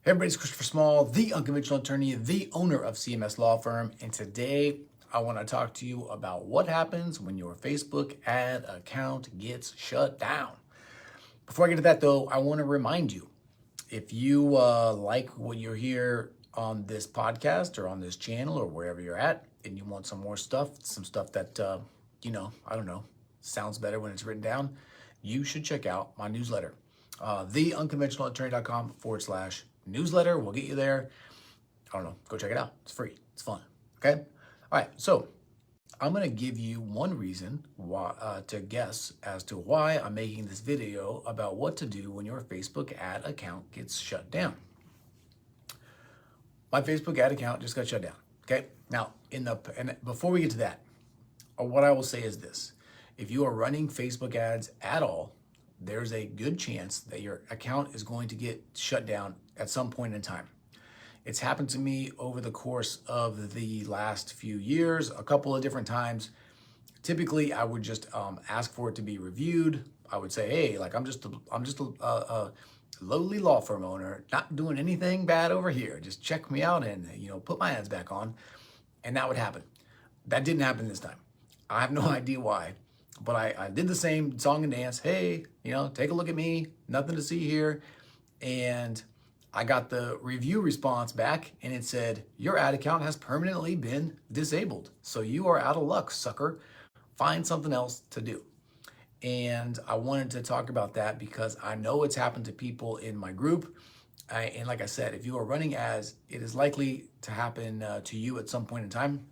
Hey everybody, it's Christopher Small, the unconventional attorney, the owner of CMS Law Firm, and today I want to talk to you about what happens when your Facebook ad account gets shut down. Before I get to that though, I want to remind you, if you like what you hear on this podcast or on this channel or wherever you're at, and you want some more stuff, some stuff that, I don't know, sounds better when it's written down, you should check out my newsletter, theunconventionalattorney.com/newsletter. We'll get you there. I don't know, go check it out. It's free, it's fun. Okay. All right. So I'm going to give you one reason why, to guess as to why I'm making this video about what to do when your Facebook ad account gets shut down. My Facebook ad account just got shut down. Okay. Now, and before we get to that, what I will say is this: if you are running Facebook ads at all, there's a good chance that your account is going to get shut down at some point in time. It's happened to me over the course of the last few years, a couple of different times. Typically, I would just ask for it to be reviewed. I would say, hey, like I'm just a lowly law firm owner, not doing anything bad over here. Just check me out and put my ads back on, and that would happen. That didn't happen this time. I have no idea why, but I did the same song and dance. Hey, take a look at me. Nothing to see here, and I got the review response back and it said, your ad account has permanently been disabled. So you are out of luck, sucker. Find something else to do. And I wanted to talk about that because I know it's happened to people in my group. And like I said, if you are running ads, it is likely to happen to you at some point in time,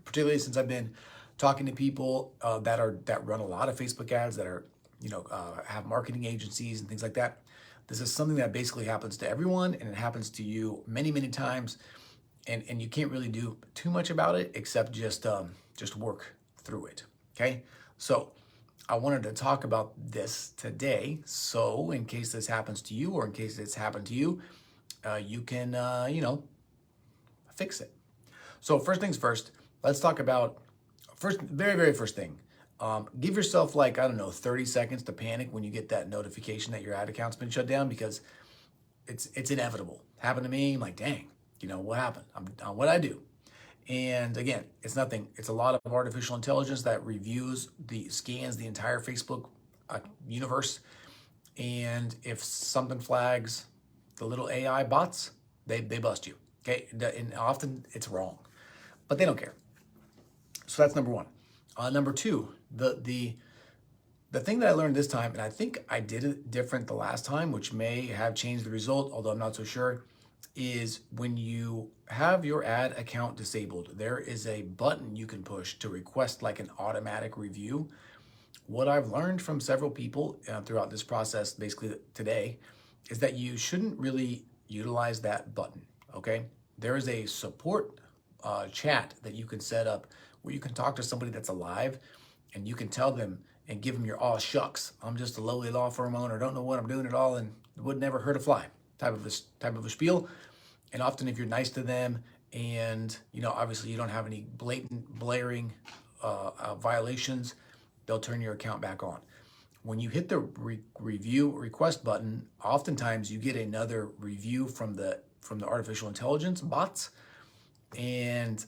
particularly since I've been talking to people that run a lot of Facebook ads, that are, have marketing agencies and things like that. This is something that basically happens to everyone, and it happens to you many, many times, and you can't really do too much about it except just work through it. Okay, so I wanted to talk about this today. So in case this happens to you, or in case it's happened to you, you can fix it. So first things first, let's talk about very first thing. Give yourself 30 seconds to panic when you get that notification that your ad account's been shut down, because it's inevitable. Happened to me. I'm like, dang, what happened? What'd I do? And again, it's nothing. It's a lot of artificial intelligence that scans the entire Facebook universe. And if something flags the little AI bots, they bust you. Okay, and often it's wrong, but they don't care. So that's number one. Number two, the thing that I learned this time, and I think I did it different the last time, which may have changed the result, although I'm not so sure, is when you have your ad account disabled, there is a button you can push to request like an automatic review. What I've learned from several people throughout this process, basically today, is that you shouldn't really utilize that button, okay? There is a support chat that you can set up where you can talk to somebody that's alive, and you can tell them and give them your "all shucks, I'm just a lowly law firm owner, don't know what I'm doing at all, and would never hurt a fly" type of a spiel. And often if you're nice to them, and obviously you don't have any blatant blaring violations, they'll turn your account back on. When you hit the review request button, oftentimes you get another review from the artificial intelligence bots, and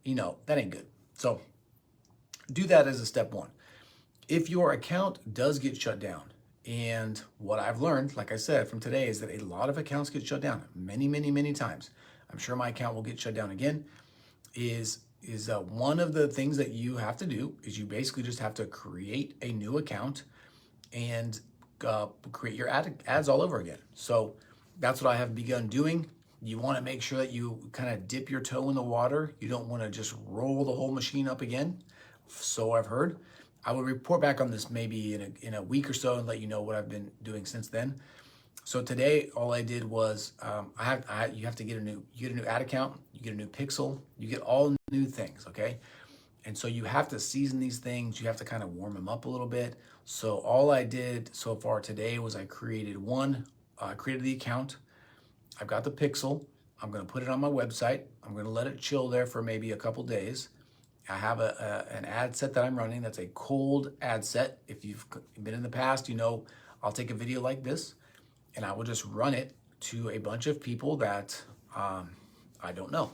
that ain't good. So do that as a step one. If your account does get shut down, and what I've learned, like I said, from today, is that a lot of accounts get shut down many times. I'm sure my account will get shut down again. Is one of the things that you have to do is you basically just have to create a new account and create your ads all over again. So that's what I have begun doing. You want to make sure that you kind of dip your toe in the water. You don't want to just roll the whole machine up again. So I've heard. I will report back on this maybe in a week or so and let you know what I've been doing since then. So today, all I did was you have to get a new ad account, you get a new pixel, you get all new things, okay? And so you have to season these things. You have to kind of warm them up a little bit. So all I did so far today was I created the account. I've got the pixel. I'm going to put it on my website. I'm going to let it chill there for maybe a couple days. I have an ad set that I'm running that's a cold ad set. If you've been in the past, I'll take a video like this and I will just run it to a bunch of people that I don't know.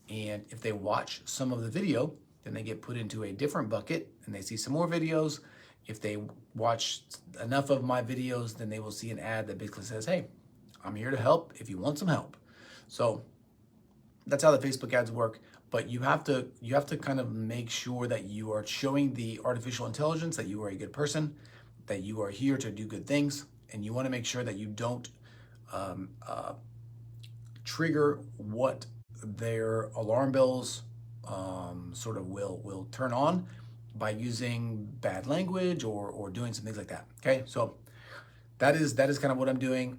And if they watch some of the video, then they get put into a different bucket and they see some more videos. If they watch enough of my videos, then they will see an ad that basically says, hey, I'm here to help if you want some help. So that's how the Facebook ads work. But you have to kind of make sure that you are showing the artificial intelligence that you are a good person, that you are here to do good things, and you want to make sure that you don't trigger what their alarm bells sort of will turn on by using bad language or doing some things like that. Okay, so that is kind of what I'm doing,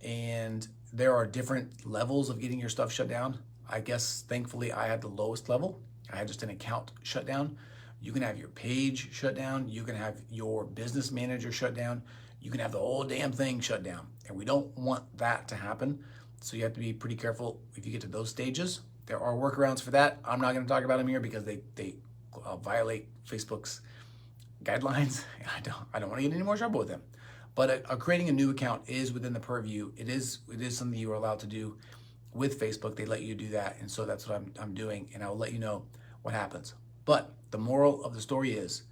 and there are different levels of getting your stuff shut down. I guess thankfully I had the lowest level. I had just an account shut down. You can have your page shut down. You can have your business manager shut down. You can have the whole damn thing shut down. And we don't want that to happen. So you have to be pretty careful if you get to those stages. There are workarounds for that. I'm not going to talk about them here because they violate Facebook's guidelines. I don't want to get any more trouble with them. But creating a new account is within the purview. It is something you are allowed to do with Facebook. They let you do that, and so that's what I'm doing, and I'll let you know what happens. But the moral of the story is,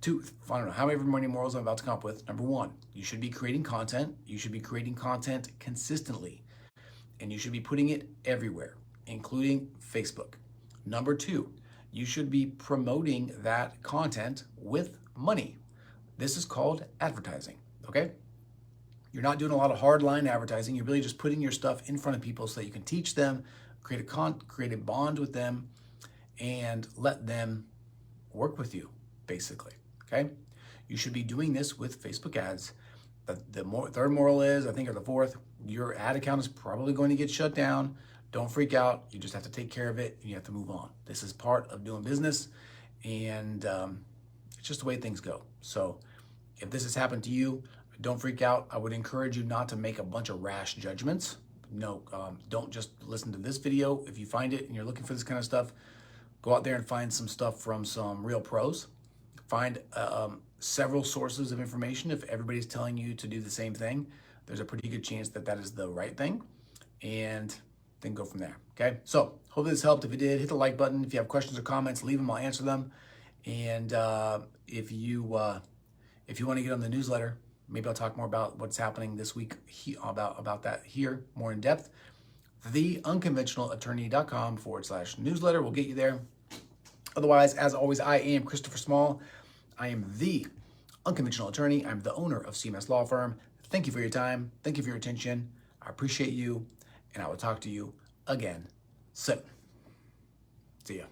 I don't know how many morals I'm about to come up with. Number one, you should be creating content. You should be creating content consistently, and you should be putting it everywhere, including Facebook. Number two, you should be promoting that content with money. This is called advertising, okay? You're not doing a lot of hardline advertising. You're really just putting your stuff in front of people so that you can teach them, create a bond with them, and let them work with you, basically, okay? You should be doing this with Facebook ads. The third moral is, I think, or the fourth, your ad account is probably going to get shut down. Don't freak out. You just have to take care of it, and you have to move on. This is part of doing business, and it's just the way things go. So if this has happened to you, don't freak out. I would encourage you not to make a bunch of rash judgments. No, don't just listen to this video. If you find it and you're looking for this kind of stuff, go out there and find some stuff from some real pros. Find several sources of information. If everybody's telling you to do the same thing, there's a pretty good chance that that is the right thing. And then go from there, okay? So, hope this helped. If it did, hit the like button. If you have questions or comments, leave them. I'll answer them. And if you want to get on the newsletter, maybe I'll talk more about what's happening this week about that here, more in depth. theunconventionalattorney.com/newsletter will get you there. Otherwise, as always, I am Christopher Small. I am the unconventional attorney. I'm the owner of CMS Law Firm. Thank you for your time. Thank you for your attention. I appreciate you, and I will talk to you again soon. See ya.